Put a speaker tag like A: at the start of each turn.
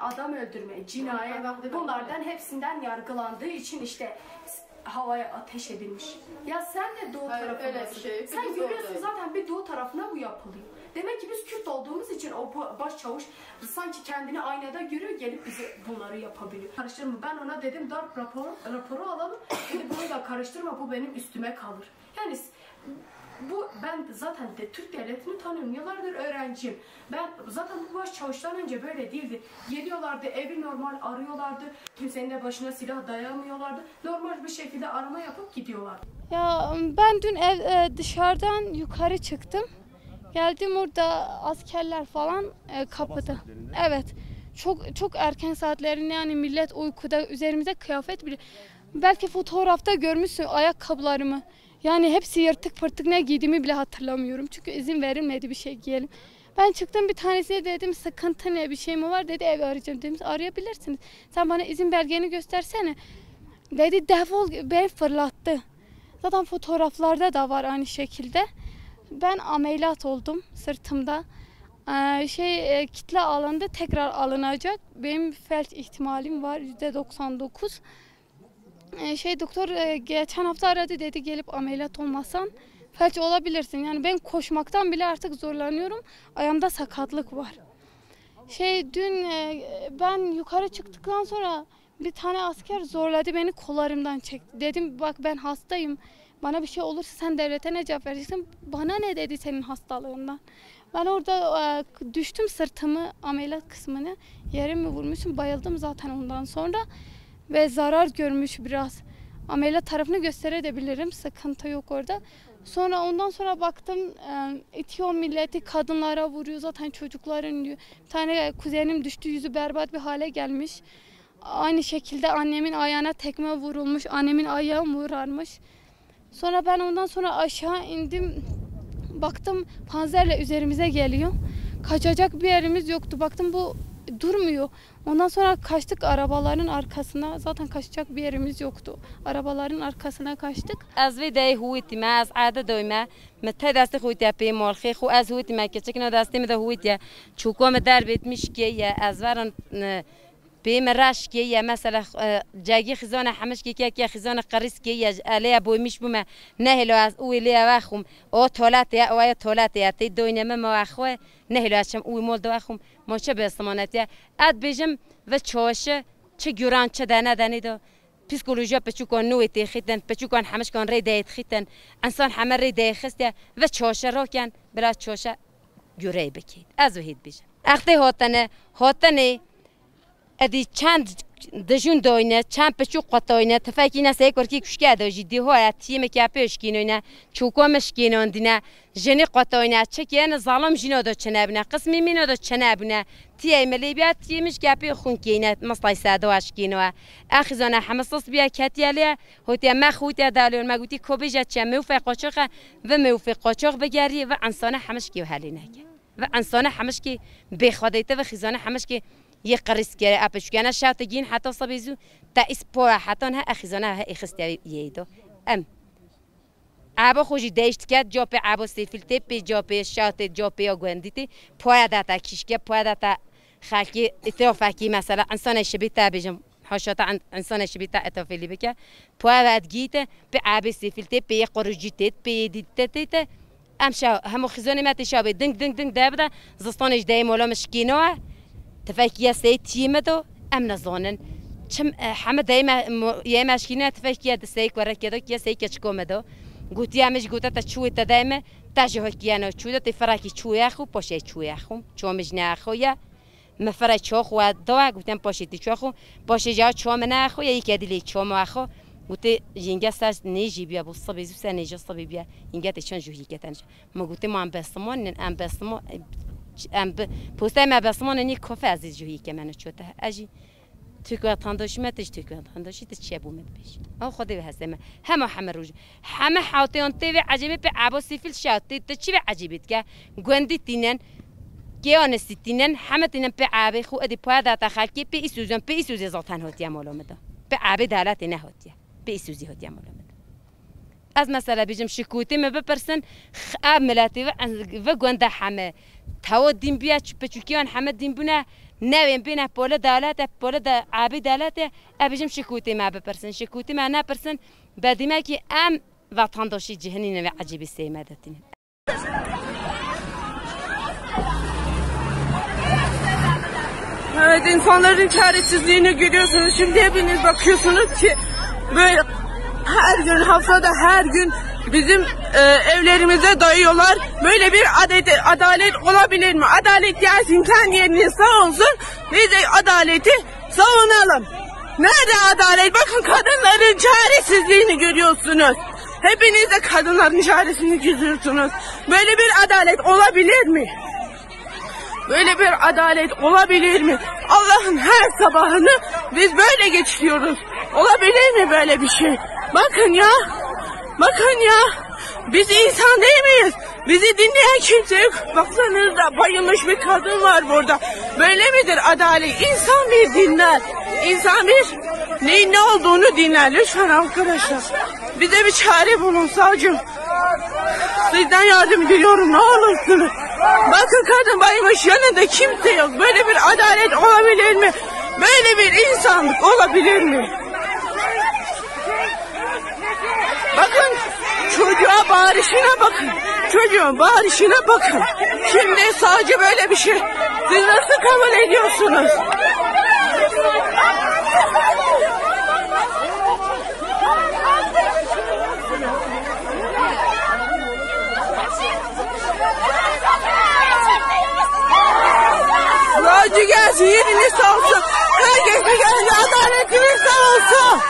A: Adam öldürme, cinayet, bunlardan hepsinden yargılandığı için işte havaya ateş edilmiş. Ya sen de doğu tarafındasın. Şey, sen görüyorsun zaten bir doğu tarafına bu yapılıyor. Demek ki biz Kürt olduğumuz için o başçavuş sanki kendini aynada görüyor, gelip bize bunları yapabiliyor. Karıştırma. Ben ona dedim darp raporu alalım. Dedi bunu da karıştırma, bu benim üstüme kalır. Yani ben zaten Türk devletini tanıyorum. Yıllardır öğrenciyim. Ben zaten bu başçavuştan önce böyle değildi. Geliyorlardı, evi normal arıyorlardı. Kimsenin de başına silah dayamıyorlardı. Normal bir şekilde arama yapıp gidiyorlardı.
B: Ya ben dün dışarıdan yukarı çıktım. Geldim, orada askerler falan kapıda. Evet. Çok erken saatlerinde, yani millet uykuda, üzerimize kıyafet bile. Belki fotoğrafta görmüşsün ayakkabılarımı. Yani hepsi yırtık pırtık, ne giydiğimi bile hatırlamıyorum. Çünkü izin verilmedi bir şey giyelim. Ben çıktım, bir tanesine dedim sıkıntı ne, bir şey mi var, dedi ev arayacağım dedim. Arayabilirsiniz. Sen bana izin belgeni göstersene. Dedi defol, beni fırlattı. Zaten fotoğraflarda da var aynı şekilde. Ben ameliyat oldum sırtımda. Kitle alındı, tekrar alınacak. Benim felç ihtimalim var %99. Doktor geçen hafta aradı, dedi gelip ameliyat olmasan felç olabilirsin. Yani ben koşmaktan bile artık zorlanıyorum. Ayağımda sakatlık var. Dün ben yukarı çıktıktan sonra bir tane asker zorladı, beni kollarımdan çekti. Dedim bak ben hastayım. Bana bir şey olursa sen devlete ne cevap vereceksin? Bana ne dedi senin hastalığından? Ben orada düştüm, sırtımı, ameliyat kısmını yerime vurmuşum. Bayıldım zaten ondan sonra. Ve zarar görmüş biraz. Ameliyat tarafını gösterebilirim. Sıkıntı yok orada. Sonra ondan sonra baktım itiyor milleti, kadınlara vuruyor, zaten çocukların diyor. Bir tane kuzenim düştü, yüzü berbat bir hale gelmiş. Aynı şekilde annemin ayağına tekme vurulmuş. Annemin ayağı morarmış. Sonra ben ondan sonra aşağı indim. Baktım panzerle üzerimize geliyor. Kaçacak bir yerimiz yoktu. Baktım bu durmuyor. Ondan sonra kaçtık arabaların arkasına. Zaten kaçacak bir yerimiz yoktu. Arabaların arkasına kaçtık.
C: Az ve huviti ma az ada doyma mete dasti huviti pe morxi xu az huviti ma keçekna dasti me de huviti çuko me dar bitmiş ki ya az varan بيم راش كي يا مثلا جاجي خزانة حمش كي خزانة قريس كي يا عليها بوي مش بما نهلو ويليا واخم أو تولات يا أو تولات يا تدوينا ما واخوه نهلو عشان وي مول دواخم ما شبه الصمانات يا أد بيجم وتشوشه تجوران تدانا داني دو psikolojiya peçukan nuyeti xiten peçukan hamışkan redeyet xiten insan hamar redey xiste ve çoşa roken biraz çoşa görey bekit az vehid bijem axte hotane ادی چند دژون دوینه چند پچو قطعینه تفاکی نسای کرکی کشکه داشتی دیو تیم که پیش کینونه چوکامش کینون دینه جنی قطعینه چکیه نه ظالم جنو دو چنابنه قسمی منو دو چنابنه تیه ملیبیات تیمش که پی خون کینه مصلای سادواش کینوه آخیزانه حماسس بیا کتیاله هوتی ما خوتی دالون ما گویی کوبیجه چه موفق قچقه و موفق قچق بگری و انسانه حمش کی حالینه و انسانه حمش کی بخوادیته و خیزانه حمش کی یه قرص کرده اپش کنه شاتگین حتی صبیزو تا اسپور حتی نه اخیزانه ها اخستی یهیدو عبا خوشی داشت کرد جاپ عبا سیفلته پی جاپ شات جاپ یا گندیتی پاید تا کیشکه پاید تا خالقی اتفاقی مثلا انسان شبیه بیجم حشات انسان شبیه اتفاقی بکه پاید گیت پی عبا سیفلته پی قرجیت پی دیت امشا هم خزانه مت شابه دنگ دنگ دنگ دابده زستانش دایم ولا مشکینه تفاكيا سي تيمدو ام نظنن چم حمد دايما يا ماشكينه تفاكيا دسيك ورا كده كيا سي كچكومدو غوتيا مش غوتا تشوي تدايما تاجو كيانو چودا تفراكي چوي اخو پوشي چوي اخو چومج نه اخو يا مفرا چوخ و دوا غوتن پوشي تي چوخو پوشي جا چوم نه اخو يا كدلي چوم اخو غوتي ينگا ساس نيجي بيا بصبي زو سنه جو صبي بيا ينگا تشن جو هيكتن ما غوتي ما ام بسمون ام بسمو پوسته ما بسمان نی کافه عزیز جویی که من چوته اجی توی تانداشی متش توی تانداشی تچه بومد بیش آه خدای هستم همه روز همه حاطیان تیوی عجیبه به عباسی فیل شاطی تچی به عجیبت که گندی تینن گیانستی تینن همه تینن به عبی خو ادی پاید تا خالکی به ایسوزی زاتن هاتیه مالومده به عبی دالت نه هاتیه به ایسوزی هاتیه مالومده از مثلا بیجم شکوتی می بپرسن خاب ملاتی و گنده همه تا دین بیا بچوکیان همه دین بونه نویم بینه پول دالت پول عبی دالت بیجم شکوتی می بپرسن شکوتی می نه پرسن بدیمه که ام وطنداشی جهنی نوع عجیبی سیمدتینه.
D: Evet, insanların çaresizliğini görüyorsunuz. Şimdi hepiniz bakıyorsunuz ki böyle her gün, haftada her gün bizim evlerimize dayıyorlar. Böyle bir adalet olabilir mi? Adalet gelsin, kendi yerini savunsun. Biz de adaleti savunalım. Nerede adalet? Bakın kadınların çaresizliğini görüyorsunuz. Hepiniz de kadınların çaresini görüyorsunuz. Böyle bir adalet olabilir mi? Böyle bir adalet olabilir mi? Allah'ın her sabahını biz böyle geçiriyoruz. Olabilir mi böyle bir şey? Bakın ya. Bakın ya. Biz insan değil miyiz? Bizi dinleyen kimse yok. Baksanıza bayılmış bir kadın var burada. Böyle midir adalet? İnsan bir dinler. İnsan bir neyin ne olduğunu dinler. Lütfen arkadaşlar. Bize bir çare bulun savcım. Sizden yardım diliyorum ne olursunuz. Bakın kadın bayılmış yanında kimse yok. Böyle bir adalet olabilir mi? Böyle bir insanlık olabilir mi? Bakın çocuğa bağırışına bakın. Çocuğun bağırışına bakın. Şimdi sadece böyle bir şey. Siz nasıl kabul ediyorsunuz? Savcı gelsin, yerini savunsun. Herkes de gelsin, adaletini savunsun.